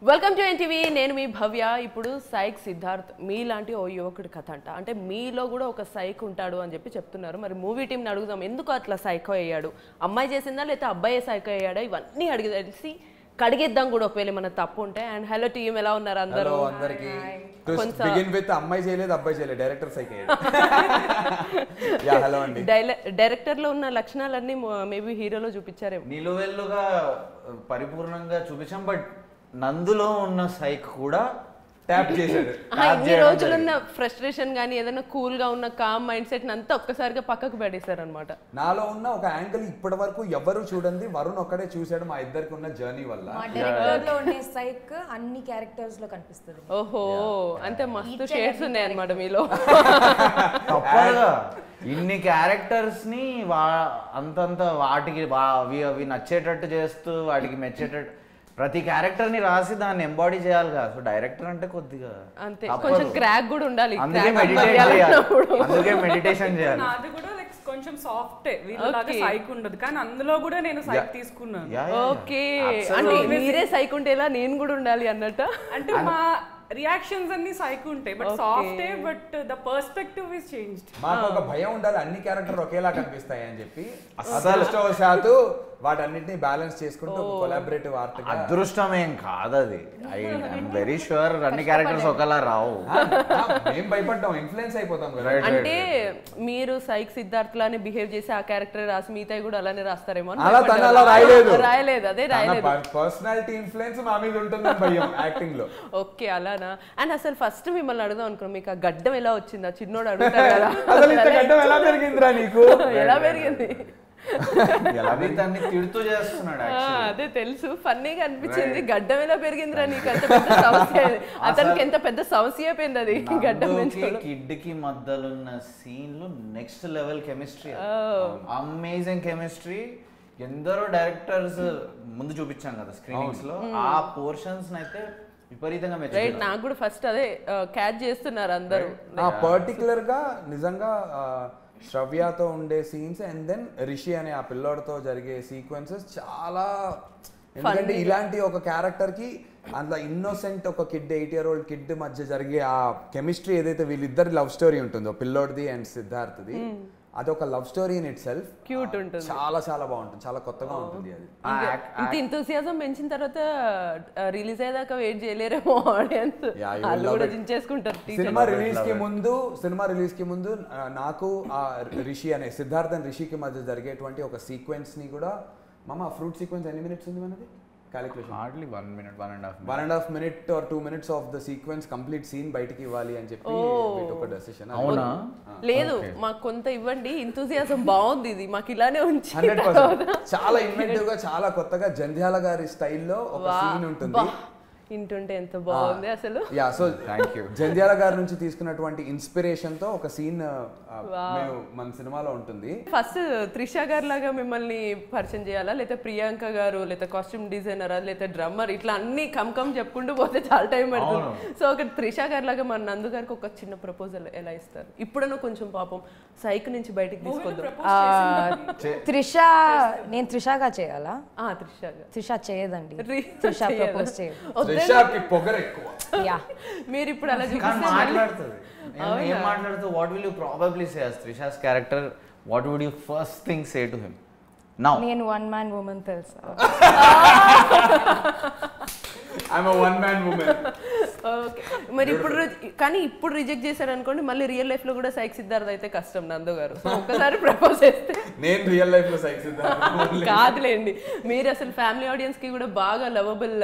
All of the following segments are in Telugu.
Welcome to NTV. నేను మీ భవ్య. ఇప్పుడు సైక్ సిద్ధార్థ్ మీలాంటి ఓ యువకుడి కథ అంట. అంటే మీలో కూడా ఒక సైక్ ఉంటాడు అని చెప్పి చెప్తున్నారు. మరి మూవీ టీంని అడుగుదాం, ఎందుకు అట్లా సైకో అయ్యాడు? అమ్మాయి చేసిందా లేకపోతే అబ్బాయి సైకో అయ్యాడా? ఇవన్నీ అడిగి తెలిసి కడిగిద్దాం కూడా ఒకవేళ మన తప్పు ఉంటే. అండ్ హలో టీమ్, ఎలా ఉన్నారు అందరూ? అందరికి బిగిన్ విత్ అమ్మాయి చేయలేదు అబ్బాయి చేయలేదు, డైరెక్టర్ సైకో అయ్యాడు. యా హలో అండి. డైరెక్టర్ లో ఉన్న లక్షణాలన్నీ మేబీ హీరోలో చూపించారేమో. నిలువెల్లుగా పరిపూర్ణంగా చూపించాం, బట్ నందులో ఉన్న సైక్ కూడా ట్యాప్ చేశాడు. ఇన్ని రోజులున్న ఫ్రస్ట్రేషన్ గానీ ఏదైనా కూల్ గా ఉన్న కామ్ మైండ్ సెట్ అంతా ఒక్కసారిగా పక్కకు పడేశారు అనమాట. నాలో ఉన్న ఒక యాంగిల్ ఇప్పటి వరకు ఎవరు చూడండి, వరుణ్ ఒక్కడే చూశాడు మా ఇద్దరికి ఉన్న జర్నీ వల్ల. డైరెక్టర్ లో ఉండే సైక్ అన్ని క్యారెక్టర్స్ లో కనిపిస్తుంది. ఓహో, అంటే మస్తు షేడ్స్ ఉన్నాయి అన్నమాట మీలో. తప్పగా ఇన్ని క్యారెక్టర్స్ ని అంతంత వాటికి అవి నచ్చేటట్టు చేస్తూ వాటికి మెచ్చేటట్టు ప్రతి క్యారెక్టర్ ని రాసి దాన్ని ఎంబాడీ చేయాలి కదా. సో డైరెక్టర్ అంటే కొద్దిగా అంతే, కొంచెం క్రాక్ కూడా ఉండాలి. అందుకే మెడిటేషన్ చేయాలి. నాది కూడా లైక్ కొంచెం సాఫ్ట్, వీళ్ళలాగా సైక్ ఉండదు, కానీ అందులో కూడా నేను సైక్ తీసుకున్నాను. ఓకే, అంటే మీరే సైక్ ఉంటేలా నేను కూడా ఉండాలి అన్నట్టు. అంటే మా రియాక్షన్స్ అన్ని సైక్ ఉంటాయి, but soft, but the perspective is changed. మాకు ఒక భయం ఉండాలి అన్ని క్యారెక్టర్ ఒకేలా కనిపిస్తాయి అని చెప్పి అదృష్టవశాత్తు వాటన్నిటిని బ్యాలెన్స్ చేసుకుంటూ కొలాబరేటివ్ ఆర్ట్. అదృష్టం ఏం కాదు అది. ఐఎమ్ వెరీ షూర్ అన్ని క్యారెక్టర్స్ ఒకలా రావు. మేము భయపడ్డాం, ఇన్ఫ్లుయెన్స్ అయిపోతాం కదా. అంటే మీరు సైక్ సిద్ధార్థ్ లానే బిహేవ్ చేసి ఆ క్యారెక్టర్ రాసి మిగతా కూడా అలానే రాస్తారేమో. రాయలేదు, అదే రాయలేదు. పర్సనాలిటీ ఇన్ఫ్లుయెన్స్ మా మీద ఉంటుందని భయం యాక్టింగ్ లో. ఓకే, అలానా? అండ్ అసలు ఫస్ట్ మిమ్మల్ని అడుగుదాం అనుకున్నాం, మీకు ఆ గడ్డం ఎలా వచ్చింది? చిన్నోడు అడుగుతారు కదా, ఎలా పెరిగిందిరా నీకు? ఎలా పెరిగింది? తిడుతూ చేస్తున్నాడు. అదే తెలుసు, ఫన్నీగా అనిపించింది. గడ్డం ఎలా పెరిగిందిరా నీకు? అంత పెద్ద సమస్య, అతనికి ఎంత పెద్ద సమస్య అయిపోయింది అది గడ్డం. కిడ్ కి మధ్యలున్న సీన్లు next level chemistry, amazing chemistry. ఎందరో డైరెక్టర్స్ ముందు చూపించాం కదా స్క్రీనింగ్స్ లో, ఆ పోర్షన్స్ అయితే విపరీతంగా మెచ్చారు. నాకు కూడా ఫస్ట్ అదే క్యాచ్ చేస్తున్నారు అందరూ. పర్టికులర్ గా నిజంగా శ్రవ్యతో ఉండే సీన్స్ అండ్ దెన్ రిషి అనే ఆ పిల్లోడితో జరిగే సీక్వెన్సెస్ చాలా, ఎందుకంటే ఇలాంటి ఒక క్యారెక్టర్ కి అందులో ఇన్నోసెంట్ ఒక కిడ్ 8 year old కిడ్ మధ్య జరిగే ఆ కెమిస్ట్రీ ఏదైతే వీళ్ళిద్దరి లవ్ స్టోరీ ఉంటుందో, పిల్లోడిది అండ్ సిద్ధార్థ్ది, అదొక love story in it self. Cute ఉంటుంది, చాలా చాలా బాగుంటుంది, చాలా కొత్తగా ఉంటుంది. అది ఇంత ఎంతూసియాజం పెంచిన తర్వాత రిలీజ్ అయ్యేదాకా వెయిట్ చేయలేరేమో ఆడియన్స్, వాళ్ళు కూడా దించేసుకుంటారు. సినిమా రిలీజ్ కి ముందు నాకు ఆ రిషి అనే సిద్ధార్థ్ అండ్ రిషికి మధ్య జరిగేటువంటి ఒక సీక్వెన్స్ ని కూడా, మామ ఫ్రూట్ సీక్వెన్స్ ఎన్ని మినిట్స్ ఉంది మనది? Calculation hardly 1 minute, 1.5 minute or 2 minutes of the sequence complete scene బయటికి ఇవ్వాలి అని చెప్పి ఒక డెసిషన్. అవునా? లేదు, మాకు కొంత ఇవ్వండి, ఎంతూసియాజం బాగుంది, ఇది మాకు ఇలానే ఉంచి. 100% చాలా ఇన్వెంటివ్ గా, చాలా కొత్తగా జంధ్యాల గారి స్టైల్లో ఒక సీన్ ఉంటుంది. ఇంటుంటే ఎంత బాగుంది అసలు. Yeah, so thank you. Jandhyala గారి నుంచి తీసుకున్నటువంటి ఇన్స్పిరేషన్ తో ఒక సీన్ మన సినిమాలో ఉంటుంది. ఫస్ట్ త్రిష గారు లాగా మిమ్మల్ని పరిచయం చేయాలా, లేకపోతే ప్రియాంక గారు, లేకపోతే కాస్ట్యూమ్ డిజైనరా, లేకపోతే డ్రమ్మర్, ఇట్లా అన్ని కమ్ చెప్పుకుంటూ పోతే చాలా టైం పడుతుంది. సో ఒక త్రిష గారి లాగా మన నందు గారికి ఒక చిన్న ప్రపోజల్ ఎలా ఇస్తారు? ఇప్పుడన్నా కొంచెం పాపం సైక్ నుంచి బయటికి తీసుకొద్దాం. నేను త్రిషగా చేయాలా? త్రిష చేయదండి, త్రిష ప్రపోజ్ చేయదు. మీరు ఇప్పుడు అలా మాట్లాడుతుంది. ఏం మాట్లాడుతూ what will you probably say as Trisha's character, what would you first thing say to him now? నేను వన్ మ్యాన్ వుమన్ తెలుసా? I'm a one man woman. Okay, మరి ఇప్పుడు రిజెక్ట్ చేశారు అనుకోండి, మళ్ళీ రియల్ లైఫ్ లో కూడా సైక్ సిద్ధార్థ్ అయితే కష్టం నందు గారు. ఒక్కసారి ప్రపోజ్ చేస్తే నేను రియల్ లైఫ్ లో సైక్ సిద్ధార్థ్ కాదులేండి, మీరు అసలు ఫ్యామిలీ ఆడియన్స్ కి కూడా బాగా లవబుల్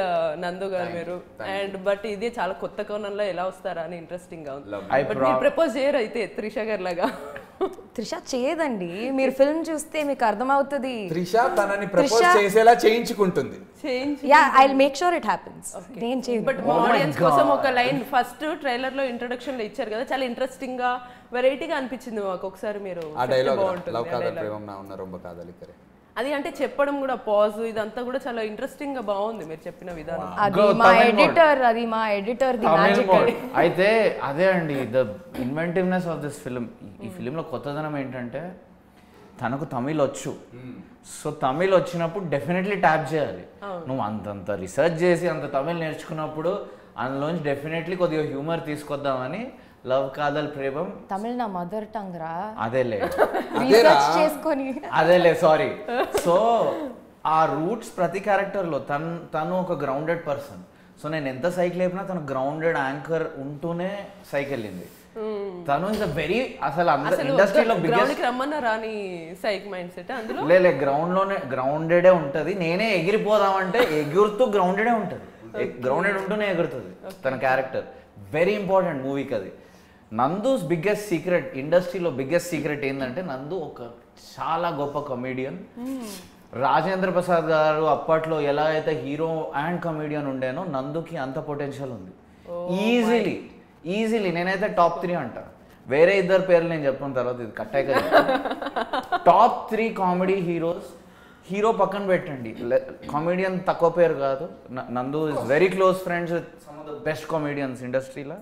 నందు గారు మీరు. అండ్ బట్ ఇది చాలా కొత్త కోణంలో ఎలా వస్తారా అని ఇంట్రెస్టింగ్ గా ఉంది. బట్ మీరు ప్రపోజ్ చేయరు అయితే త్రిష గారి లాగా? త్రిష చేయదండి, మీరు ఫిల్మ్ చూస్తే మీకు అర్థమవుతుంది. త్రిష తనని ప్రపోజ్ చేసేలా చేయించుకుంటుంది. Yeah, I will make sure it happens. నేను చేయను, బట్ ఆడియన్స్ కోసం ఒక లైన్ ఫస్ట్ ట్రైలర్ లో ఇంట్రొడక్షన్ లో ఇచ్చారు కదా, చాలా ఇంట్రెస్టింగ్ గా వెరైటీగా అనిపించింది మాకు. ఒకసారి మీరు ఆ డైలాగ్ లవ్ కాదా ప్రేమం నా ఉన్న రొంబ కాదలి కరే, అది అంటే చెప్పడం కూడా పాజ్, ఇదంతా కూడా చాలా ఇంట్రెస్టింగ్ గా బాగుంది మీరు చెప్పిన విధానం. అది మా ఎడిటర్ ది మ్యాజిక్. అయితే అదే అండి ద ఇన్వెంటివ్నెస్ ఆఫ్ దిస్ ఫిల్మ్. ఈ ఫిల్మ్ లో కొత్తదనం ఏంటంటే తనకు తమిళ్ వచ్చు. సో తమిళ్ వచ్చినప్పుడు డెఫినెట్లీ ట్యాప్ చేయాలి. నువ్వు అంతంత రీసెర్చ్ చేసి అంత తమిళ్ నేర్చుకున్నప్పుడు అందులోంచి డెఫినెట్లీ కొద్దిగా హ్యూమర్ తీసుకొద్దామని లవ్ కాదల్ ప్రేమం తమిళ్ నా మదర్ టంగ్ రా. అదేలే రీసెర్చ్ చేసుకొని అదేలే సారీ. సో ఆ రూట్స్ ప్రతి క్యారెక్టర్లో తను ఒక గ్రౌండెడ్ పర్సన్. సో నేను ఎంత సైకిల్ అయిపోయినా తను గ్రౌండెడ్ యాంకర్ ఉంటూనే సైకిల్ వెళ్ళింది. తను ఇస్ అ వెరీ అసలు ఇండస్ట్రీలో బిగ్గెస్ట్ రమ్మన్నా రాని సైక్ మైండ్ సెట్ అందులో లే గ్రౌండ్లోనే గ్రౌండెడే ఉంటుంది. నేనే ఎగిరిపోదామంటే ఎగురుతూ గ్రౌండెడే ఉంటుంది. గ్రౌండెడ్ ఉంటూనే ఎగురుతుంది తన క్యారెక్టర్. వెరీ ఇంపార్టెంట్ మూవీకి అది. నందూస్ బిగ్గెస్ట్ సీక్రెట్, ఇండస్ట్రీలో బిగ్గెస్ట్ సీక్రెట్ ఏంటంటే నందు ఒక చాలా గొప్ప కమీడియన్. రాజేంద్ర ప్రసాద్ గారు అప్పట్లో ఎలా అయితే హీరో అండ్ కమీడియన్ ఉండేనో నందుకి అంత పొటెన్షియల్ ఉంది. ఈజీలీ నేనైతే టాప్ 3 అంట. వేరే ఇద్దరు పేర్లు నేను చెప్పిన తర్వాత ఇది కట్టాయి కదా. Top 3 comedy heroes. హీరో పక్కన పెట్టండి, కామెడియన్ తక్కువ పేరు కాదు. నందు is very close friends with some of the best comedians ఇండస్ట్రీలో.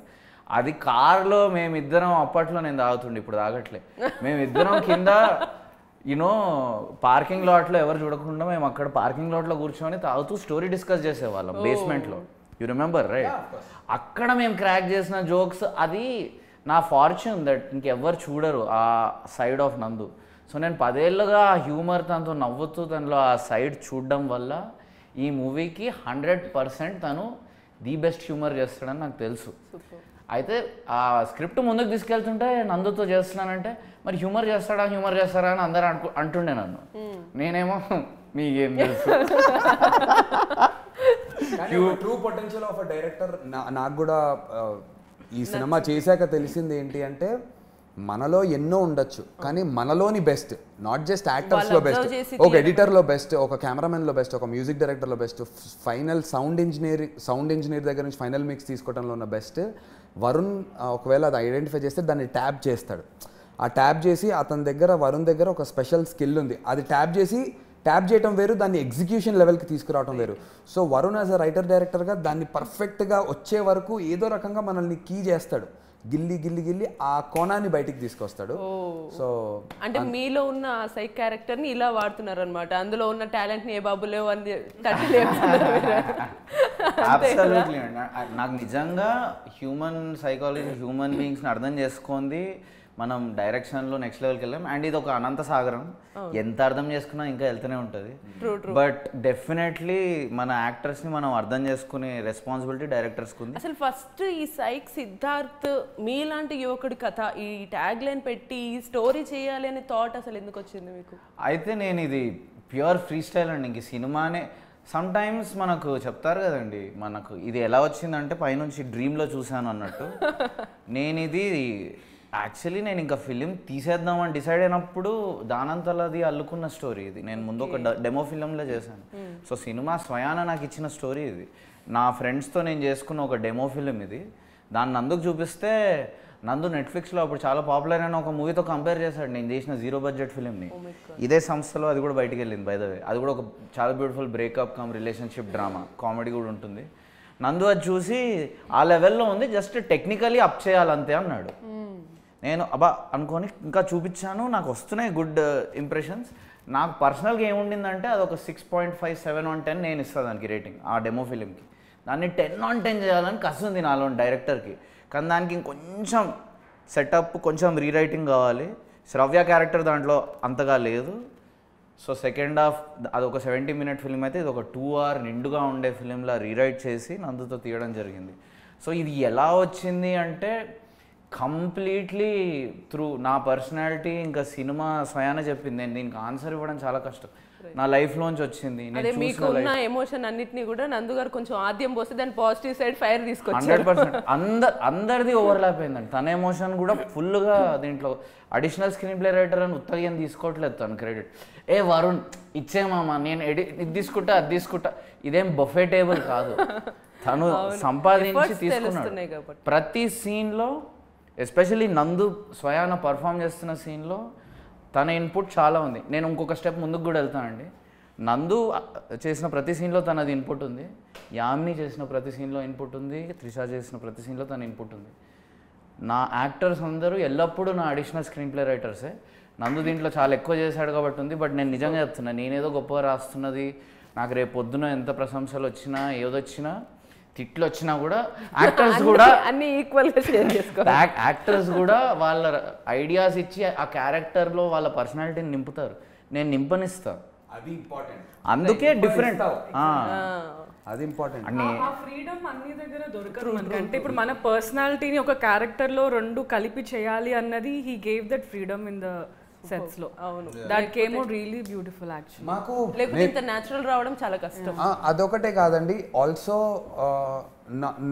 అది కార్లో మేమిద్దరం అప్పట్లో నేను తాగుతుండే, ఇప్పుడు తాగట్లే. మేమిద్దరం కింద యూనో పార్కింగ్ లాట్లో ఎవరు చూడకుండా మేము అక్కడ పార్కింగ్ లాట్లో కూర్చొని తాగుతూ స్టోరీ డిస్కస్ చేసేవాళ్ళం బేస్మెంట్లో. You remember right? అక్కడ మేము క్రాక్ చేసిన జోక్స్, అది నా ఫార్చ్యూన్ దట్ ఇంకెవ్వరు చూడరు ఆ సైడ్ ఆఫ్ నందు. సో నేను 10 ఏళ్ళుగా ఆ హ్యూమర్ తనతో నవ్వుతూ తనలో ఆ సైడ్ చూడడం వల్ల ఈ మూవీకి 100% తను ది బెస్ట్ హ్యూమర్ చేస్తాడని నాకు తెలుసు. అయితే ఆ స్క్రిప్ట్ ముందుకు తీసుకెళ్తుంటే నందుతో చేస్తున్నానంటే మరి హ్యూమర్ చేస్తారా అని అందరూ అంటుండే నన్ను. నేనేమో మీకేం తెలుసు. True potential of a director నాకు కూడా ఈ సినిమా చేశాక తెలిసింది ఏంటి అంటే, మనలో ఎన్నో ఉండొచ్చు కానీ మనలోని బెస్ట్, నాట్ జస్ట్ యాక్టర్స్లో బెస్ట్, ఒక ఎడిటర్లో బెస్ట్, ఒక కెమెరామెన్లో బెస్ట్, ఒక మ్యూజిక్ డైరెక్టర్లో బెస్ట్, ఫైనల్ సౌండ్ ఇంజనీర్ దగ్గర నుంచి ఫైనల్ మిక్స్ తీసుకోవడంలో ఉన్న బెస్ట్ వరుణ్. ఒకవేళ అది ఐడెంటిఫై చేస్తే దాన్ని ట్యాప్ చేస్తాడు. ఆ ట్యాప్ చేసి అతని దగ్గర, వరుణ్ దగ్గర ఒక స్పెషల్ స్కిల్ ఉంది. అది ట్యాప్ చేయటం వేరు, దాన్ని ఎగ్జిక్యూషన్ లెవెల్కి తీసుకురావడం వేరు. So Varun as a writer డైరెక్టర్గా దాన్ని పర్ఫెక్ట్గా వచ్చే వరకు ఏదో రకంగా మనల్ని కీ చేస్తాడు. గిల్లి ఆ కోణాన్ని బయటికి తీసుకొస్తాడు. సో అంటే మీలో ఉన్న సైక్ క్యారెక్టర్ ని ఇలా వాడుతున్నారు అనమాట. అందులో ఉన్న టాలెంట్ ని ఏ బాబు లేవు అని తట్టి అబ్సల్యూట్లీ. నాకు నిజంగా హ్యూమన్ సైకాలజీ, హ్యూమన్ బీయింగ్స్ని అర్థం చేసుకుంది మనం డైరెక్షన్లో నెక్స్ట్ లెవెల్కి వెళ్ళాం. అండ్ ఇది ఒక అనంత సాగరం, ఎంత అర్థం చేసుకున్నా ఇంకా వెళ్తూనే ఉంటుంది. బట్ డెఫినెట్లీ మన యాక్టర్స్ని మనం అర్థం చేసుకునే రెస్పాన్సిబిలిటీ డైరెక్టర్స్కి ఉంది. అసలు ఫస్ట్ ఈ సైక్ సిద్ధార్థ్ మీలాంటి యువకుడి కథ ఈ ట్యాగ్ లైన్ పెట్టి ఈ స్టోరీ చేయాలి అనే థాట్ అసలు ఎందుకు వచ్చింది మీకు? అయితే నేను ఇది ప్యూర్ ఫ్రీ స్టైల్ అండి. ఇంక సినిమానే సమ్ టైమ్స్ మనకు చెప్తారు కదండి, మనకు ఇది ఎలా వచ్చిందంటే పైనుంచి డ్రీమ్లో చూశాను అన్నట్టు. నేను ఇది యాక్చువల్లీ నేను ఇంకా ఫిలిం తీసేద్దామని డిసైడ్ అయినప్పుడు దానంతలది అల్లుకున్న స్టోరీ ఇది. నేను ముందు ఒక డెమో ఫిలింలో చేశాను. సో సినిమా స్వయాన నాకు ఇచ్చిన స్టోరీ ఇది. నా ఫ్రెండ్స్తో నేను చేసుకున్న ఒక డెమో ఫిలిం ఇది. దాన్ని నందుకు చూపిస్తే నందు నెట్ఫ్లిక్స్లో అప్పుడు చాలా పాపులర్ అయిన ఒక మూవీతో కంపేర్ చేశాడు నేను చేసిన 0 బడ్జెట్ ఫిలింని. ఇదే సంస్థలో అది కూడా బయటికి వెళ్ళింది బై ద వే. అది కూడా ఒక చాలా beautiful breakup come relationship drama, comedy కూడా ఉంటుంది. నందు అది చూసి ఆ లెవెల్లో ఉంది, జస్ట్ టెక్నికలీ అప్ చేయాలంతే అన్నాడు. నేను అబ్బా అనుకొని ఇంకా చూపించాను, నాకు వస్తున్నాయి గుడ్ ఇంప్రెషన్స్. నాకు పర్సనల్గా ఏముండిందంటే అది ఒక 6.5, 7 on 10 నేను ఇస్తాను దానికి రేటింగ్, ఆ డెమో ఫిలింకి. దాన్ని 10 on 10 చేయాలని కస్తుంది నాలో డైరెక్టర్కి. కానీ దానికి ఇంకొంచెం సెటప్, కొంచెం రీరైటింగ్ కావాలి. శ్రవ్య క్యారెక్టర్ దాంట్లో అంతగా లేదు. సో సెకండ్ హాఫ్ అది ఒక 70-minute ఫిలిం అయితే ఇది ఒక 2 hour నిండుగా ఉండే ఫిలింలా రీరైట్ చేసి నందుతో తీయడం జరిగింది. సో ఇది ఎలా వచ్చింది అంటే కంప్లీట్లీ త్రూ నా పర్సనాలిటీ. ఇంకా సినిమా స్వయాన చెప్పింది. నేను దీనికి ఆన్సర్ ఇవ్వడం చాలా కష్టం, నా లైఫ్లోంచి వచ్చింది. అదే మీకు ఉన్న ఎమోషన్ అన్నిటిని కూడా నందు గారు కొంచెం ఆద్యం పోస్తే దాని పాజిటివ్ సైడ్ ఫైర్ తీసుకొచ్చారు. 100% అందరిది ఓవర్లాప్ అయిందండి. తన ఎమోషన్ కూడా ఫుల్గా దీంట్లో అడిషనల్ స్క్రీన్ ప్లే రైటర్ అని ఉత్తగా తీసుకోవట్లేదు తను క్రెడిట్. ఏ వరుణ్ ఇచ్చేమామా, నేను ఇది తీసుకుంటా అది తీసుకుంటా, ఇదేం బఫే టేబుల్ కాదు. తను సంపాదించి తీసుకున్నాడు ప్రతి సీన్లో. ఎస్పెషల్లీ నందు స్వయాన పర్ఫామ్ చేస్తున్న సీన్లో తన ఇన్పుట్ చాలా ఉంది. నేను ఇంకొక స్టెప్ ముందుకు కూడా వెళ్తానండి. నందు చేసిన ప్రతి సీన్లో తనది ఇన్పుట్ ఉంది, యామిని చేసిన ప్రతి సీన్లో ఇన్పుట్ ఉంది, త్రిష చేసిన ప్రతి సీన్లో తన ఇన్పుట్ ఉంది. నా యాక్టర్స్ అందరూ ఎల్లప్పుడూ నా అడిషనల్ స్క్రీన్ ప్లే రైటర్సే. నందు దీంట్లో చాలా ఎక్కువ చేశాడు కాబట్టి ఉంది. బట్ నేను నిజంగా చెప్తున్నా, నేనేదో గొప్పగా రాస్తున్నది, నాకు రేపు పొద్దున ఎంత ప్రశంసలు వచ్చినా ఏదొచ్చినా తిట్లు వచ్చినా కూడా యాక్టర్స్ కూడా అన్ని ఈక్వల్ గా షేర్ చేసుకోవాలి. యాక్టర్స్ కూడా వాళ్ళ ఐడియాస్ ఇచ్చి ఆ క్యారెక్టర్లో వాళ్ళ పర్సనాలిటీని నింపుతారు, నేను నింపనిస్తా. అది ఇంపార్టెంట్, అందుకే డిఫరెంట్. అది ఇంపార్టెంట్. ఆ ఫ్రీడమ్ అన్ని దగ్గర దొరకదు మనకి. అంటే ఇప్పుడు మన పర్సనాలిటీని ఒక క్యారెక్టర్ లో రెండు కలిపి చేయాలి అన్నది he gave that freedom in the sets లో. అవును, that came out really beautiful actually. మాకు లేకపోతే ఇంత న్యాచురల్ రావడం చాలా కష్టం. అదొకటే కాదండి, ఆల్సో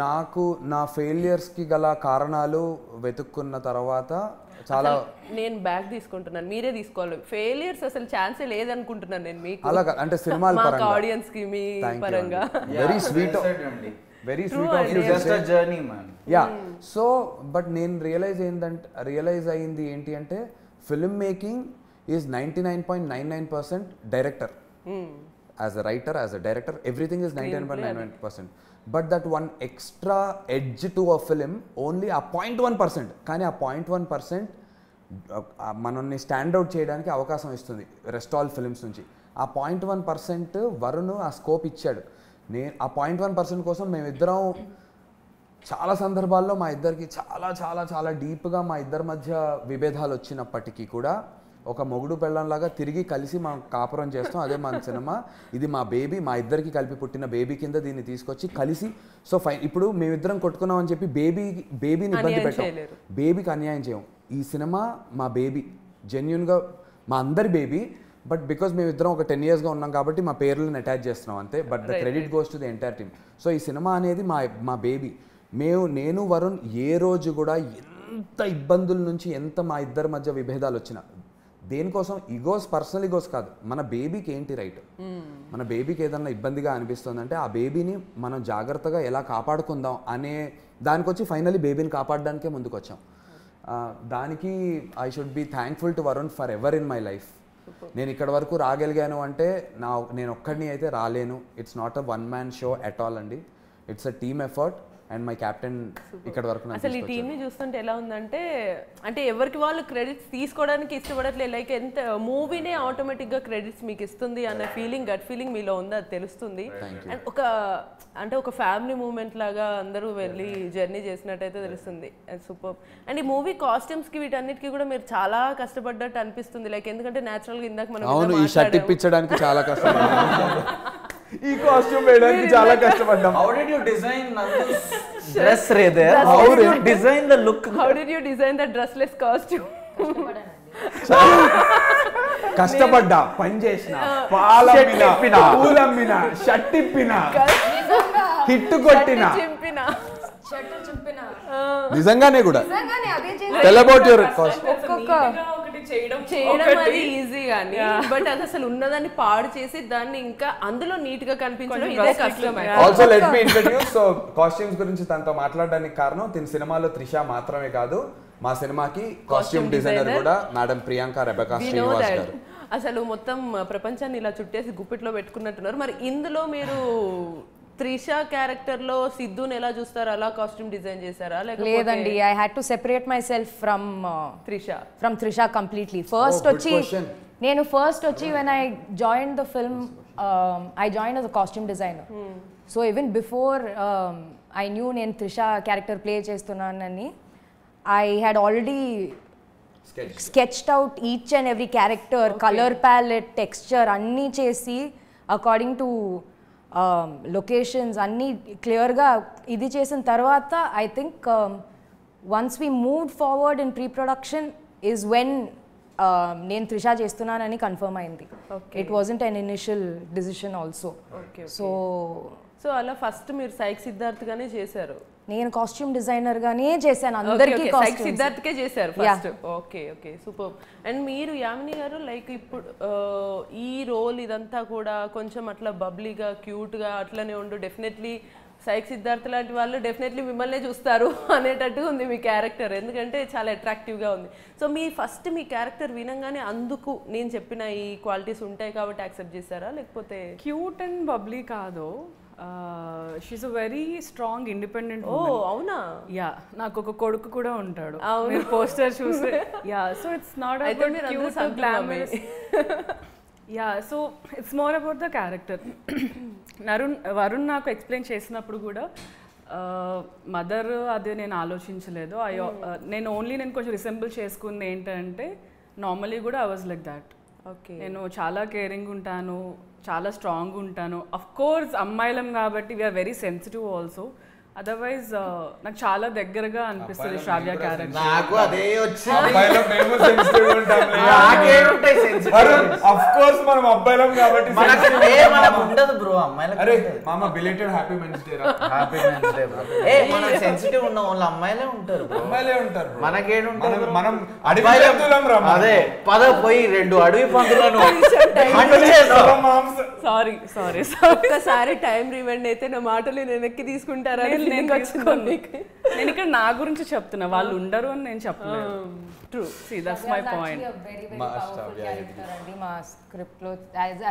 నాకు నా ఫెయిలియర్స్కి గల కారణాలు వెతుక్కున్న తర్వాత చాలా నేను బ్యాక్ తీసుకుంటున్నాను, మీరే తీసుకోవాలి. ఫెయిలియర్స్ అసలు ఛాన్సే లేదనుకుంటున్నాను నేను మీకు. అలా అంటే సినిమాల పరంగా ఆడియన్స్ కి మీ పరంగా very sweet of you, just a journey man. Yeah. So but నేను రియలైజ్ అయింది ఏంటి అంటే, film making is 99.99% director. As a writer, as a director, everything is 99.99%. But that one extra edge to a film only ఆ 0.1%. కానీ ఆ 0.1% మనల్ని స్టాండ్అవుట్ చేయడానికి అవకాశం ఇస్తుంది రెస్ట్ ఆల్ ఫిలిమ్స్ నుంచి. ఆ 0.1% వరుణ్ ఆ స్కోప్ ఇచ్చాడు. ఆ 0.1% కోసం మేమిద్దరం చాలా సందర్భాల్లో మా ఇద్దరికి చాలా చాలా చాలా డీప్గా మా ఇద్దరి మధ్య విభేదాలు వచ్చినప్పటికీ కూడా ఒక మొగుడు పెళ్ళంలాగా తిరిగి కలిసి మనం కాపురం చేస్తాం. అదే మన సినిమా. ఇది మా బేబీ, మా ఇద్దరికి కలిపి పుట్టిన బేబీ కింద దీన్ని తీసుకొచ్చి కలిసి. సో ఇప్పుడు మేమిద్దరం కొట్టుకున్నాం అని చెప్పి బేబీని ఇబ్బంది పెట్టాం, బేబీకి అన్యాయం చేయం. ఈ సినిమా మా బేబీ, జెన్యున్గా మా అందరి బేబీ. బట్ బికాజ్ మేమిద్దరం ఒక 10 yearsగా ఉన్నాం కాబట్టి మా పేర్లను అటాచ్ చేస్తున్నాం అంతే. But the credit goes to the entire team. So ఈ సినిమా అనేది మా బేబీ. నేను వరుణ్ ఏ రోజు కూడా ఎంత ఇబ్బందుల నుంచి, ఎంత మా ఇద్దరి మధ్య విభేదాలు వచ్చినా, దేనికోసం పర్సనల్ ఈగోస్ కాదు, మన బేబీకి ఏంటి రైట్, మన బేబీకి ఏదన్నా ఇబ్బందిగా అనిపిస్తుందంటే ఆ బేబీని మనం జాగ్రత్తగా ఎలా కాపాడుకుందాం అనే దానికి వచ్చి ఫైనలీ బేబీని కాపాడడానికే ముందుకు వచ్చాం. దానికి I should be thankful to Varun forever in my life. నేను ఇక్కడ వరకు రాగలిగాను అంటే నేను ఒక్కడిని అయితే రాలేను. It's not a one man show at all అండి, it's a team effort. And my captain ఇక్కడ వరకు. అసలు ఈ టీమ్ ని చూస్తుంటే ఎలా ఉందంటే, అంటే ఎవరికి వాళ్ళు క్రెడిట్స్ తీసుకోవడానికి ఇష్టపడట్లేదు. లైక్ ఎంత మూవీనే ఆటోమేటిక్ గా క్రెడిట్స్ మీకు ఇస్తుంది అన్న ఫీలింగ్, గట్ ఫీలింగ్ మీలో ఉంది, అది తెలుస్తుంది. అండ్ ఒక ఫ్యామిలీ మూమెంట్ లాగా అందరూ వెళ్ళి జర్నీ చేసినట్టయితే తెలుస్తుంది. సూపర్. అండ్ ఈ మూవీ కాస్ట్యూమ్స్ కి వీటన్నిటికీ కూడా మీరు చాలా కష్టపడ్డట్టు అనిపిస్తుంది. లైక్ ఎందుకంటే నేచురల్ గా ఇందాక మనం ఈ షర్ట్ ఇప్పించడానికి చాలా కష్టం, ఈ కాస్ట్యూమ్ వేయడానికి చాలా కష్టపడ్డాం. How did you design Nandu's dress Redher? How did you design the look? How did you design the dressless costume? కష్టపడ్డా, పని చేసిన, పాలమ్మిన, పూలమ్మిన, షర్ట్ ఇప్పిన, హిట్ కొట్టిన, నిజంగానే కూడా టెల్ అబౌట్ యువర్ కాస్ట్యూమ్. చేయడం అది ఈజీ కానీ, బట్ అది అసలు ఉన్నదాన్ని పాడు చేసి దాన్ని ఇంకా అందులో నీట్ గా కనిపించడం ఇదే కష్టం. Also let me introduce. So costumes గురించి తనతో మాట్లాడడానికి కారణం, తిన సినిమాలో త్రిష మాత్రమే కాదు, మా సినిమాకి కాస్ట్యూమ్ డిజైనర్ కూడా మేడం ప్రియాంక రెబెకా శ్రీనివాస్ గారు. అసలు మొత్తం ప్రపంచాన్ని ఇలా చుట్టేసి గుప్పిట్లో పెట్టుకున్నట్టున్నారు. మరి ఇందులో మీరు త్రిష క్యారెక్టర్ లో సిద్ధుని ఎలా చూస్తారు, అలా కాస్ట్యూమ్ డిజైన్ చేశారా? లేదండి, I had to separate my self from Trisha completely. First వచ్చి when I joined the film, I joined as a costume designer. So even before I knew నేను త్రిష క్యారెక్టర్ ప్లే చేస్తున్నానని, I had already sketched out each and every character, color palette, texture అన్నీ చేసి అకార్డింగ్ టు లొకేషన్స్ అన్నీ క్లియర్గా ఇది చేసిన తర్వాత, I think once we move forward in pre production is when నేను త్రిష చేస్తున్నానని కన్ఫర్మ్ అయింది. It wasn't an initial decision also. So అలా ఫస్ట్ మీరు సైక్ సిద్ధార్థ్ గానే చేశారు? నేను కాస్ట్యూమ్ డిజైనర్ గానే చేశాను అందరికీ. సైక్ సిద్ధార్థ్కే చేశారు ఫస్ట్. Okay super. అండ్ మీరు యామిని గారు లైక్ ఇప్పుడు ఈ రోల్ ఇదంతా కూడా కొంచెం అట్లా బబ్లీగా క్యూట్గా అట్లనే ఉండు, డెఫినెట్లీ సైక్ సిద్ధార్థ్ లాంటి వాళ్ళు డెఫినెట్లీ మిమ్మల్నే చూస్తారు అనేటట్టు ఉంది మీ క్యారెక్టర్, ఎందుకంటే చాలా అట్రాక్టివ్గా ఉంది. సో మీ క్యారెక్టర్ వినంగానే అందుకు నేను చెప్పిన ఈ క్వాలిటీస్ ఉంటాయి కాబట్టి యాక్సెప్ట్ చేశారా, లేకపోతే? క్యూట్ అండ్ బబ్లీ కాదు, she's a very strong independent ఓ అవునా? యా, నాకు ఒక కొడుకు కూడా ఉంటాడు. మీరు పోస్టర్ చూస్తే yeah, so it's not about cute glamorous. Yeah, so it's more about the character. Varun నాకు ఎక్స్ప్లెయిన్ చేసినప్పుడు కూడా మదర్ అదే నేను ఆలోచించలేదు. నేను కొంచెం రిసెంబుల్ చేసుకుంది ఏంటంటే నార్మలీ కూడా I was like that. Okay, నేను చాలా కేరింగ్ ఉంటాను, చాలా స్ట్రాంగ్ ఉంటాను. అఫ్ కోర్స్ అమ్మాయిలం కాబట్టి we are very sensitive also. Otherwise నాకు చాలా దగ్గరగా అనిపిస్తుంది శ్రావ్య క్యారెక్టర్. నాకు అదే వచ్చి అబ్బాయిలం మేము సెన్సిటివ్ ఉంటాంలే. నాకేముంటాయి సెన్సిటివ్? ఆఫ్ కోర్స్ మనం అబ్బాయిలం కాబట్టి మనకు ఉండదు బ్రో. అమ్మాయిలకు అరే మామ బిలేటెడ్ హ్యాపీ మెన్స్ డే రా. Happy men's day bro. మనం సెన్సిటివ్ ఉన్న వాళ్ళు అమ్మాయిలే ఉంటారు బ్రో. అమ్మాయిలే ఉంటారు. మనకేడుంటారు? మనం అడవి జంతువులం రా. అదే పద పోయి 2 అడవి పందులను సారీ ఒక్కసారి టైం రివైండ్ అయితే నా మాటలు నేను వెనక్కి తీసుకుంటారా? నేను ఇక్కడ నా గురించి చెప్తున్నా, వాళ్ళు ఉండరు అని నేను చెప్పలేదు. True, see that's my point. మా స్క్రిప్ట్ లో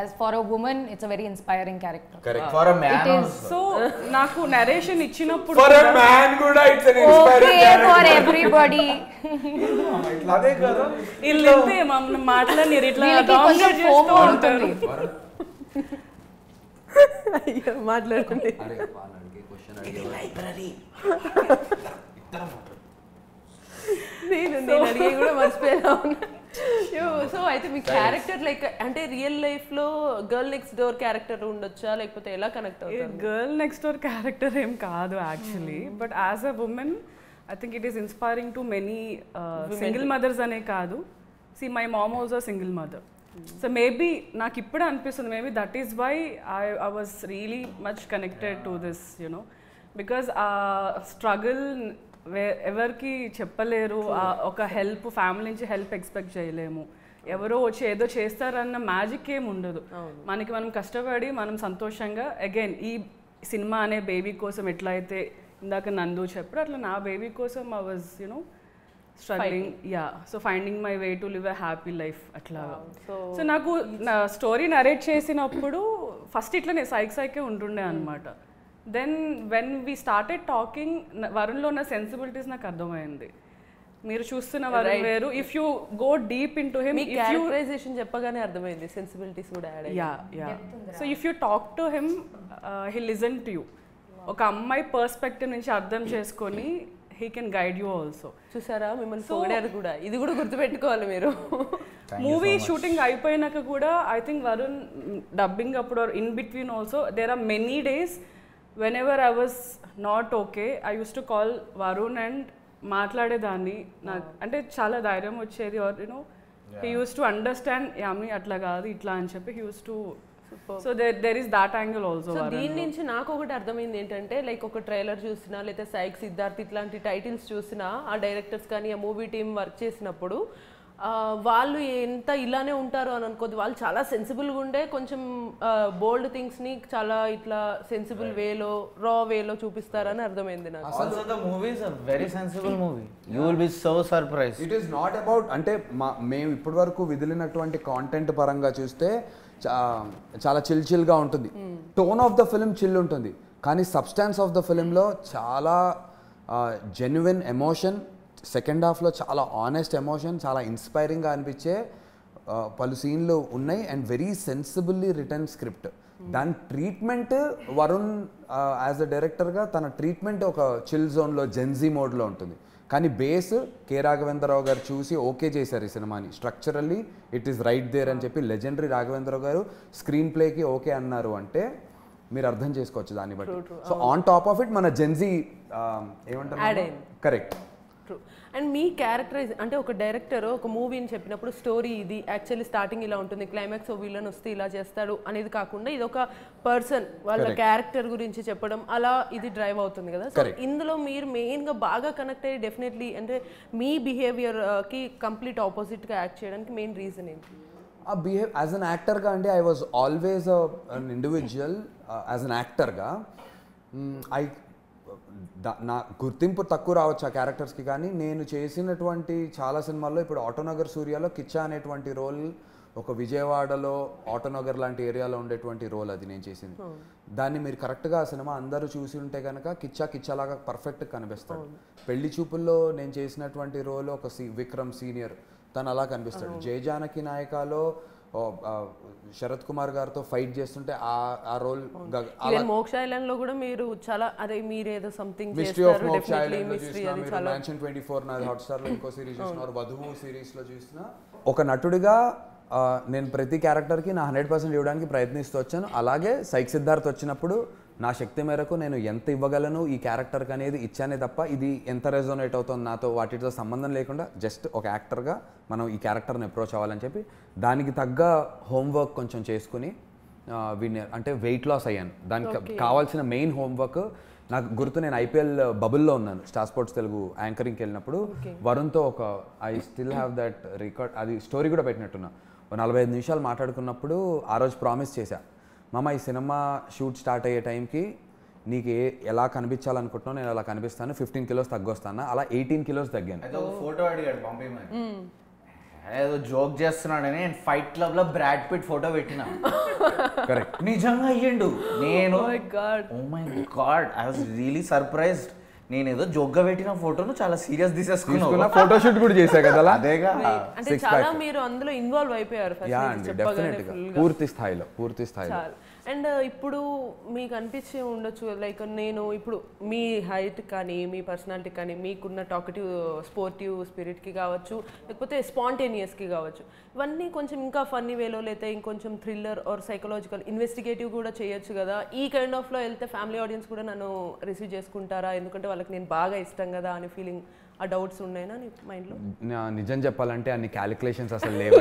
as for a woman it's a very inspiring character. Correct. For a man also. So నాకు నరేషన్ ఇచ్చినప్పుడు For a man కూడా it's an inspiring character. For everybody. అదే కదా. ఇల్లంతే మాటలని ఇట్లా కొంచెం FOMO ఉంటుంది. అయ్యో మాట్లాడండి. నేను అడిగే కూడా మర్చిపోయినా ఉన్నా. సో అయితే మీ క్యారెక్టర్ లైక్ అంటే రియల్ లైఫ్ లో గర్ల్ నెక్స్ట్ డోర్ క్యారెక్టర్ ఉండొచ్చా, లేకపోతే ఎలా కనెక్ట్ అవుతారు? గర్ల్ నెక్స్ట్ డోర్ క్యారెక్టర్ ఏం కాదు actually, but as a women I think it is inspiring to many single mothers అనే కాదు. See my mom also single mother. So maybe నాకు ఇప్పుడు అనిపిస్తుంది, maybe that is why I was really much connected to this you know, because ఆ స్ట్రగుల్ ఎవరికి చెప్పలేరు. ఒక హెల్ప్ ఫ్యామిలీ నుంచి హెల్ప్ ఎక్స్పెక్ట్ చేయలేము. ఎవరో వచ్చి ఏదో చేస్తారన్న మ్యాజిక్ ఏమి ఉండదు. మనకి మనం కష్టపడి మనం సంతోషంగా అగైన్ ఈ సినిమా అనే బేబీ కోసం ఎట్లయితే ఇందాక నందు చెప్పారు, అట్లా నా బేబీ కోసం I was you know struggling. Yeah, so finding my way to live a happy life అట్లా. సో నాకు నా స్టోరీ నరేట్ చేసినప్పుడు ఫస్ట్ ఇట్లనే సైకే ఉంటుండే అనమాట. Then when we started talking, వరుణ్లో ఉన్న సెన్సిబిలిటీస్ నాకు అర్థమైంది. మీరు చూస్తున్న వరుణ్ వేరు. If you go deep into him, characterisation చెప్పగానే అర్థమైంది సెన్సిబిలిటీస్ కూడా యాడ్ అయ్యాయి. Yeah. So if you talk to him he listen to you. ఒక అమ్మాయి పర్స్పెక్టివ్ నుంచి అర్థం చేసుకొని he can guide you also. చూసారా మిమ్మల్ని పొగిడారు కూడా, ఇది కూడా గుర్తుపెట్టుకోవాలి మీరు. మూవీ షూటింగ్ అయిపోయినాక కూడా ఐ థింక్ వరుణ్ డబ్బింగ్ అప్పుడు in between also there are many days whenever I was not okay, I used to call Varun and మాట్లాడేదాన్ని. నాకు అంటే చాలా ధైర్యం వచ్చేది. Or you know he uses to understand యామి అట్లా కాదు ఇట్లా అని చెప్పి he uses to. So there is that angle also. దీని నుంచి నాకు ఒకటి అర్థమైంది ఏంటంటే, లైక్ ఒక ట్రైలర్ చూసినా లేదా సైక్ సిద్ధార్థ్ ఇట్లాంటి టైటిల్స్ చూసినా ఆ డైరెక్టర్స్ కానీ ఆ మూవీ టీమ్ వర్క్ చేసినప్పుడు వాళ్ళు ఎంత ఇలానే ఉంటారు అని అనుకోద్దు. వాళ్ళు చాలా సెన్సిబుల్గా ఉండే కొంచెం బోల్డ్ థింగ్స్ని చాలా ఇట్లా సెన్సిబుల్ వేలో రా వేలో చూపిస్తారని అర్థమైంది నాకు. Also the movie is a very sensible movie. You will be so surprised. It is not about అంటే మేము ఇప్పటి వరకు విదిలినటువంటి కాంటెంట్ పరంగా చూస్తే చాలా చిల్గా ఉంటుంది. Tone of the film chill ఉంటుంది, కానీ సబ్స్టాన్స్ ఆఫ్ ద ఫిల్మ్లో చాలా జెన్యున్ ఎమోషన్, సెకండ్ హాఫ్లో చాలా ఆనెస్ట్ ఎమోషన్, చాలా ఇన్స్పైరింగ్గా అనిపించే పలు సీన్లు ఉన్నాయి. And very sensibly written script. దాని ట్రీట్మెంట్ వరుణ్ యాజ్ అ డైరెక్టర్గా తన ట్రీట్మెంట్ ఒక చిల్ జోన్లో జెన్జీ మోడ్లో ఉంటుంది. కానీ బేస్ కె రాఘవేంద్రరావు గారు చూసి ఓకే చేశారు ఈ సినిమాని. Structurally it is right there అని చెప్పి లెజెండరీ రాఘవేంద్రరావు గారు స్క్రీన్ ప్లేకి ఓకే అన్నారు అంటే మీరు అర్థం చేసుకోవచ్చు దాన్ని బట్టి. So on top of it మన జెన్జీ ఏమంటారు, correct. True. And me characterise అంటే ఒక డైరెక్టర్ ఒక మూవీని చెప్పినప్పుడు స్టోరీ ఇది యాక్చువల్లీ స్టార్టింగ్ ఇలా ఉంటుంది, క్లైమాక్స్ ఓ విలన్ వస్తే ఇలా చేస్తాడు అనేది కాకుండా ఇది ఒక పర్సన్ వాళ్ళ క్యారెక్టర్ గురించి చెప్పడం, అలా ఇది డ్రైవ్ అవుతుంది కదా. సో ఇందులో మీరు మెయిన్గా బాగా కనెక్ట్ అయ్యి డెఫినెట్లీ అంటే మీ బిహేవియర్కి కంప్లీట్ ఆపోజిట్గా యాక్ట్ చేయడానికి మెయిన్ రీజన్ ఏంటి? ఆ బిహేవ్ యాజ్ అన్ యాక్టర్గా అంటే I was always an individual. As an యాక్టర్గా నా గుర్తింపు తక్కువ రావచ్చు ఆ క్యారెక్టర్స్కి, కానీ నేను చేసినటువంటి చాలా సినిమాల్లో ఇప్పుడు ఆటోనగర్ సూర్యలో కిచ్చా అనేటువంటి రోల్ ఒక విజయవాడలో ఆటోనగర్ లాంటి ఏరియాలో ఉండేటువంటి రోల్ అది నేను చేసింది. దాన్ని మీరు కరెక్ట్గా ఆ సినిమా అందరూ చూసి ఉంటే కనుక కిచ్చాలాగా పర్ఫెక్ట్గా కనిపిస్తాడు. పెళ్లి చూపుల్లో నేను చేసినటువంటి రోల్ ఒక విక్రమ్ సీనియర్, తను అలా కనిపిస్తాడు. జయ జానకి నాయకలో శరత్ కుమార్ గారితో ఫైట్ చేస్తుంటే ఆ రోల్. మోక్ష ఐలాండ్ లో కూడా మీరు చాలా అదే మీరేదో సంథింగ్ మిస్టరీ ఆఫ్ మోక్ష ఐలాండ్ లో చూసినా, మీరు మ్యాన్షన్ 24 నా హాట్‌స్టార్ లో ఇంకో సిరీస్ చూసినా, వధువు సిరీస్ లో చూసినా, ఒక నటుడిగా నేను ప్రతి క్యారెక్టర్కి నా 100% ఇవ్వడానికి ప్రయత్నిస్తూ వచ్చాను. అలాగే సైక్ సిద్ధార్థ్ వచ్చినప్పుడు నా శక్తి మేరకు నేను ఎంత ఇవ్వగలను ఈ క్యారెక్టర్కి అనేది ఇచ్చానే తప్ప ఇది ఎంత రెజోనేట్ అవుతుంది నాతో వాటితో సంబంధం లేకుండా జస్ట్ ఒక యాక్టర్గా మనం ఈ క్యారెక్టర్ని అప్రోచ్ అవ్వాలని చెప్పి దానికి తగ్గ హోంవర్క్ కొంచెం చేసుకుని అంటే వెయిట్ లాస్ అయ్యాను. దానికి కావాల్సిన మెయిన్ హోంవర్క్ నాకు గుర్తు, నేను ఐపీఎల్ బబుల్లో ఉన్నాను స్టార్ స్పోర్ట్స్ తెలుగు యాంకరింగ్కి వెళ్ళినప్పుడు వరుణ్తో ఒక I still have that record, అది స్టోరీ కూడా పెట్టినట్టున్నా. 45 నిమిషాలు మాట్లాడుకున్నప్పుడు ఆ రోజు ప్రామిస్ చేశా, మామ ఈ సినిమా షూట్ స్టార్ట్ అయ్యే టైంకి నీకు ఎలా కనిపించాలనుకుంటున్నావు నేను అలా కనిపిస్తాను, 15 కిలోస్ తగ్గొస్తాను. అలా 18 కిలోస్ తగ్గాను. ఫోటో అడిగాడు పంపేయమని, ఏదో జోక్ చేస్తున్నాడని నేను ఫైట్ క్లబ్ లో బ్రాడ్ పిట్ ఫోటో పెట్టినా. కరెక్ట్, నిజంగా అయ్యిండు. నేను oh my God, I was really surprised. నేను ఏదో జోక్గా పెట్టిన ఫోటోను చాలా సీరియస్ తీసేసుకున్నా. ఫోటో షూట్ కూడా చేశా కదా. అదేగా, అంటే చాలా మీరు అందులో ఇన్వాల్వ్ అయిపోయారు పూర్తి స్థాయిలో. అండ్ ఇప్పుడు మీకు అనిపించే ఉండొచ్చు లైక్ నేను ఇప్పుడు మీ హైట్ కానీ మీ పర్సనాలిటీ కానీ మీకున్న టాకటివ్ స్పోర్టివ్ స్పిరిట్కి కావచ్చు లేకపోతే స్పాంటేనియస్కి కావచ్చు, ఇవన్నీ కొంచెం ఇంకా ఫన్నీ వేలో లేకపోతే ఇంకొంచెం థ్రిల్లర్ ఆర్ సైకలాజికల్ ఇన్వెస్టిగేటివ్ కూడా చేయొచ్చు కదా. ఈ కైండ్ ఆఫ్లో వెళ్తే ఫ్యామిలీ ఆడియన్స్ కూడా నన్ను రిసీవ్ చేసుకుంటారా, ఎందుకంటే వాళ్ళకి నేను బాగా ఇష్టం కదా అని ఫీలింగ్, ఆ డౌట్స్ ఉన్నాయినా నీ మైండ్లో? నిజం చెప్పాలంటే అన్ని క్యాలిక్యులేషన్స్ అసలు లేవు.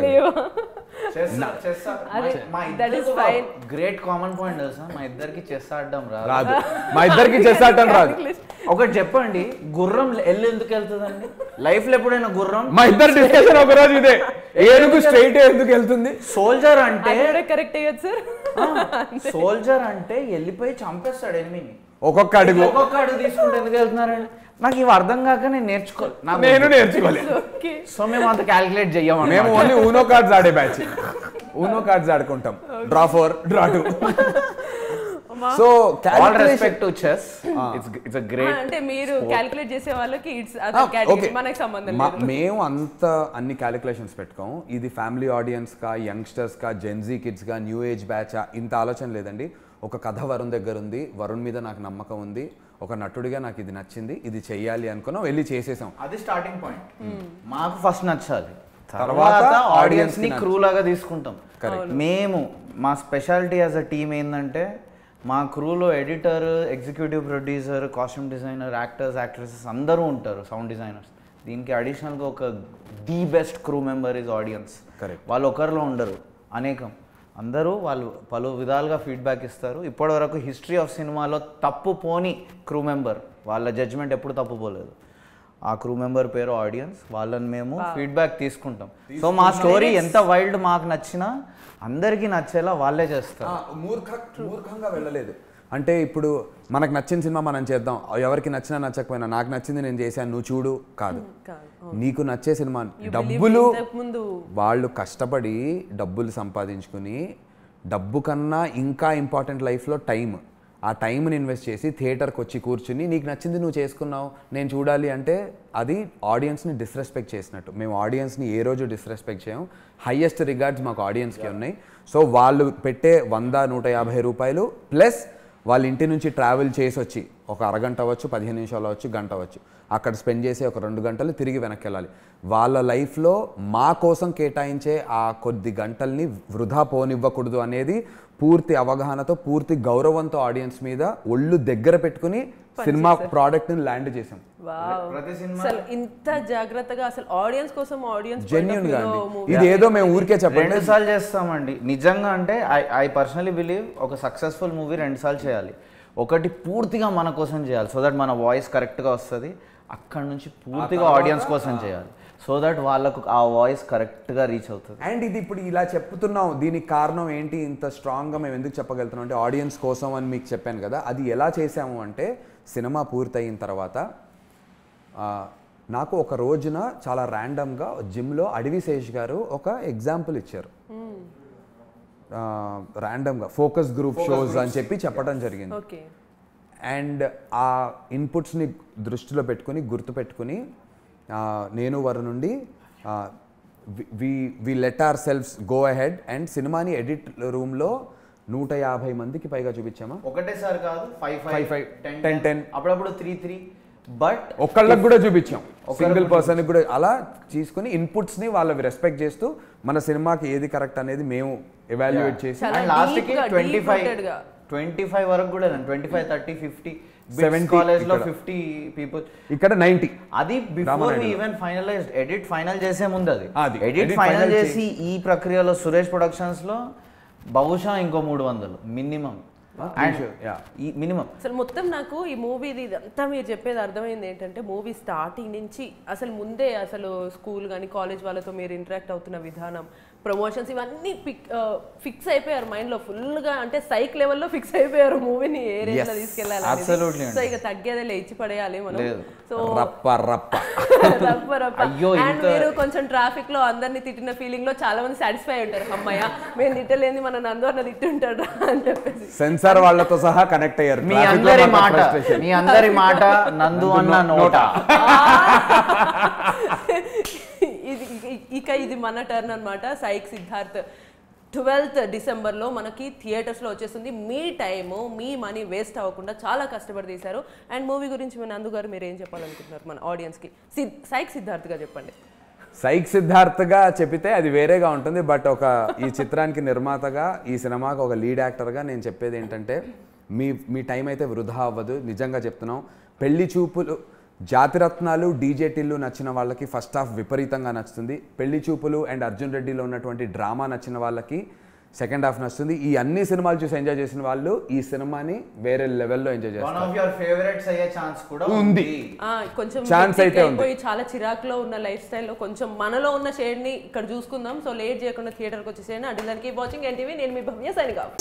గ్రేట్ కామన్ పాయింట్ తెలుసా, మా ఇద్దరికి చెస్ ఆడడం రాదు. మా ఇద్దరికి చెస్ ఆడటం రాదు. ఒకటి చెప్పండి, గుర్రం ఎందుకు వెళ్తుందండి లైఫ్ లో? ఎప్పుడైనా గుర్రం, మా ఇద్దరు డిస్కషన్ ఒక రోజు ఇదే, ఏనుగు స్ట్రైట్ ఎందుకు వెళ్తుంది? సోల్జర్ అంటే కరెక్ట్ అయ్యొచ్చు సార్. సోల్జర్ అంటే వెళ్ళిపోయి చంపేస్తాడు ఎనిమిని. ఒక్కొక్క అడుగు తీసుకుంటే ఎందుకు వెళ్తున్నారండి? నాకు ఇవి అర్థం కాక నేను నేర్చుకోలేదు. సో మేము అంత క్యాలిక్యులేట్ చెయ్యము. మేము ఓన్లీ ఊనో కార్డ్స్ ఆడే బ్యాచ్. ఊనో కార్డ్స్ ఆడుకుంటాం, draw 4 draw 2. So all respect to chess, it's a great. అంటే మీరు క్యాలిక్యులేట్ చేసే వాళ్ళకి ఇట్స్ మనకి సంబంధం లేదు. మేము అన్ని క్యాలిక్యులేషన్స్ పెట్టుకోము. ఇది ఫ్యామిలీ ఆడియన్స్ కా, యంగ్స్టర్స్ కా, జెన్జీ కిడ్స్ కా, న్యూ ఏజ్ బ్యాచ్ ఇంత ఆలోచన లేదండి. ఒక కథ వరుణ్ దగ్గర ఉంది, వరుణ్ మీద నాకు నమ్మకం ఉంది, ఒక నటుడిగా నాకు ఇది నచ్చింది, ఇది చెయ్యాలి అనుకున్నాం, వెళ్ళి చేసేసాం. అది స్టార్టింగ్ పాయింట్. మాకు ఫస్ట్ నచ్చాలి, తర్వాత ఆడియన్స్ ని క్రూ లాగా తీసుకుంటాం. మేము మా స్పెషాలిటీ యాజ్ అ టీమ్ ఏంటంటే మా క్రూలో editor, executive producer, costume designer, actors, actresses అందరూ ఉంటారు, సౌండ్ డిజైనర్స్. దీనికి అడిషనల్గా ఒక the best crew member is audience. వాళ్ళు ఒకరిలో ఉండరు, అనేకం. అందరూ వాళ్ళు పలు విధాలుగా ఫీడ్బ్యాక్ ఇస్తారు. ఇప్పటివరకు హిస్టరీ ఆఫ్ సినిమాలో తప్పు పోని క్రూ మెంబర్, వాళ్ళ జడ్జ్మెంట్ ఎప్పుడు తప్పు పోలేదు. ఆ క్రూ మెంబర్ పేరు ఆడియన్స్. వాళ్ళని మేము ఫీడ్బ్యాక్ తీసుకుంటాం. సో మా స్టోరీ ఎంత వైల్డ్ మాకు నచ్చినా అందరికీ నచ్చేలా వాళ్ళే చేస్తారు. మూర్ఖంగా వెళ్ళలేదు. అంటే ఇప్పుడు మనకు నచ్చిన సినిమా మనం చేద్దాం, ఎవరికి నచ్చినా నచ్చకపోయినా నాకు నచ్చింది నేను చేశాను నువ్వు చూడు కాదు. నీకు నచ్చే సినిమా, డబ్బులు వాళ్ళు కష్టపడి డబ్బులు సంపాదించుకుని, డబ్బు కన్నా ఇంకా ఇంపార్టెంట్ లైఫ్లో టైం, ఆ టైంని ఇన్వెస్ట్ చేసి థియేటర్కి వచ్చి కూర్చుని నీకు నచ్చింది నువ్వు చేసుకున్నావు నేను చూడాలి అంటే అది ఆడియన్స్ని డిస్రెస్పెక్ట్ చేసినట్టు. మేము ఆడియన్స్ని ఏ రోజు డిస్రెస్పెక్ట్ చేయం. హైయెస్ట్ రిగార్డ్స్ మాకు ఆడియన్స్కి ఉన్నాయి. సో వాళ్ళు పెట్టే 100-150 రూపాయలు ప్లస్ వాళ్ళ ఇంటి నుంచి ట్రావెల్ చేసి వచ్చి ఒక అరగంట అవ్వచ్చు, 15 నిమిషాలు అవ్వచ్చు, గంట అవ్వచ్చు, అక్కడ స్పెండ్ చేసి ఒక 2 గంటలు తిరిగి వెనక్కి వెళ్ళాలి. వాళ్ళ లైఫ్లో మా కోసం కేటాయించే ఆ కొద్ది గంటల్ని వృధా పోనివ్వకూడదు అనేది పూర్తి అవగాహనతో, పూర్తి గౌరవంతో ఆడియన్స్ మీద ఒళ్ళు దగ్గర పెట్టుకుని సినిమా ప్రోడక్ట్ ని ల్యాండ్ చేసాం. ఇంత జాగ్రత్తగా అసలు ఆడియన్స్ కోసం, ఆడియన్స్ జెన్యూన్ గా అండి. ఇది ఏదో మేము ఊరికే చెప్పండి 2 సార్లు చేస్తామండి నిజంగా. అంటే ఐ పర్సనలీ బిలీవ్ ఒక సక్సెస్ఫుల్ మూవీ 2 సార్లు చేయాలి. ఒకటి పూర్తిగా మన కోసం చేయాలి, సో దట్ మన వాయిస్ కరెక్ట్గా వస్తుంది. అక్కడ నుంచి పూర్తిగా ఆడియన్స్ కోసం చేయాలి, సో దట్ వాళ్ళకు ఆ వాయిస్ కరెక్ట్గా రీచ్ అవుతుంది. అండ్ ఇది ఇప్పుడు ఇలా చెప్తున్నాం, దీనికి కారణం ఏంటి, ఇంత స్ట్రాంగ్గా మేము ఎందుకు చెప్పగలుగుతున్నాం అంటే ఆడియన్స్ కోసం అని మీకు చెప్పాను కదా. అది ఎలా చేసాము అంటే సినిమా పూర్తయిన తర్వాత నాకు ఒక రోజున చాలా ర్యాండమ్గా జిమ్లో అడవి శేష్ గారు ఒక ఎగ్జాంపుల్ ఇచ్చారు. ర్యాండమ్గా ఫోకస్ గ్రూప్ షోస్ అని చెప్పి చెప్పడం జరిగింది. అండ్ ఆ ఇన్పుట్స్ని దృష్టిలో పెట్టుకుని గుర్తుపెట్టుకుని నేను వారి నుండి we let ourselves go ahead and సినిమాని ఎడిట్ రూమ్లో 150 మందికి పైగా చూపించామా? ఒకటేసారి కాదు, 5 10 అప్పుడప్పుడు 3 బట్ ఒక్కళ్ళకి కూడా చూపించాం, సింగిల్ పర్సన్కి కూడా. అలా తీసుకుని ఇన్పుట్స్ని వాళ్ళవి రెస్పెక్ట్ చేస్తూ మన సినిమాకి ఏది కరెక్ట్ అనేది మేము ఎవాల్యుయేట్ చేసి లాస్ట్కి 25 వరకు కూడా 25, 30, 50 70 కాలేజ్లో 50 పీపుల్, ఇక్కడ 90. అది before we even finalised. Edit final చేసే ముందు అది ఎడిట్ ఫైనల్ చేసి ఈ ప్రక్రియలో సురేష్ ప్రొడక్షన్స్ లో బహుశా ఇంకో 300 మినిమం. మినిమం. అసలు మొత్తం నాకు ఈ మూవీది ఇదంతా మీరు చెప్పేది అర్థమైంది ఏంటంటే, మూవీ స్టార్టింగ్ నుంచి అసలు ముందే అసలు స్కూల్ కానీ కాలేజ్ వాళ్ళతో మీరు ఇంటరాక్ట్ అవుతున్న విధానం, ప్రమోషన్స్ ఇవన్నీ ఫిక్స్ అయిపోయారు మైండ్లో ఫుల్గా. అంటే సైక్ లెవెల్లో ఫిక్స్ అయిపోయారు మూవీని ఏ రేంజ్లో తీసుకెళ్ళాలి. సో ఇక తగ్గేదే లేచి పడేయాలి మనం. సో అండ్ మీరు కొంచెం ట్రాఫిక్ లో అందరినీ తిట్టిన ఫీలింగ్ లో చాలా మంది సాటిస్ఫై ఉంటారు. అమ్మాయ మేము తిట్టలేని మన నందు అన్న తిట్టుంటాడు అని చెప్పేసి సెన్సార్ వాళ్ళతో సహా కనెక్ట్ అయ్యారు. మీ అందరి మాట నందు అన్న నోట. ఇక ఇది మన టర్న్ అనమాట. సైక్ సిద్ధార్థ్ 12th డిసెంబర్లో మనకి థియేటర్స్లో వచ్చేస్తుంది. మీ టైము మీ మనీ వేస్ట్ అవ్వకుండా చాలా కష్టపడి తీశారు. అండ్ మూవీ గురించి మన నందు గారు మీరు ఏం చెప్పాలనుకుంటున్నారు మన ఆడియన్స్కి? సైక్ సిద్ధార్థ్గా చెప్పండి. సైక్ సిద్ధార్థ్గా చెప్పితే అది వేరేగా ఉంటుంది. బట్ ఈ చిత్రానికి నిర్మాతగా, ఈ సినిమాకి ఒక లీడ్ యాక్టర్గా నేను చెప్పేది ఏంటంటే, మీ టైం అయితే వృధా అవ్వదు. నిజంగా చెప్తున్నాం. పెళ్లి చూపులు, జాతిరత్నాలు, డీజే టిల్లు నచ్చిన వాళ్ళకి ఫస్ట్ హాఫ్ విపరీతంగా నచ్చుతుంది. పెళ్లి చూపులు అండ్ అర్జున్ రెడ్డిలో ఉన్నటువంటి డ్రామా నచ్చిన వాళ్ళకి సెకండ్ హాఫ్ నచ్చుతుంది. ఈ అన్ని సినిమాలు చూసి ఎంజాయ్ చేసిన వాళ్ళు ఈ సినిమాని వేరే లెవెల్లో ఎంజాయ్ చేస్తారు. ఉంది, కొంచెం ఛాన్స్ అయితే ఉంది. చాలా చిరాకులో ఉన్న లైఫ్ స్టైల్లో కొంచెం మనలో ఉన్న షేడ్ ని ఇక్కడ చూసుకుందాం. సో లేట్ చేయకుండా థియేటర్కి వచ్చేసేయండి. అంటే దానికి వాచింగ్ ఎన్టీవీ. నేను మీ భవ్య సైనింగ్ ఆఫ్.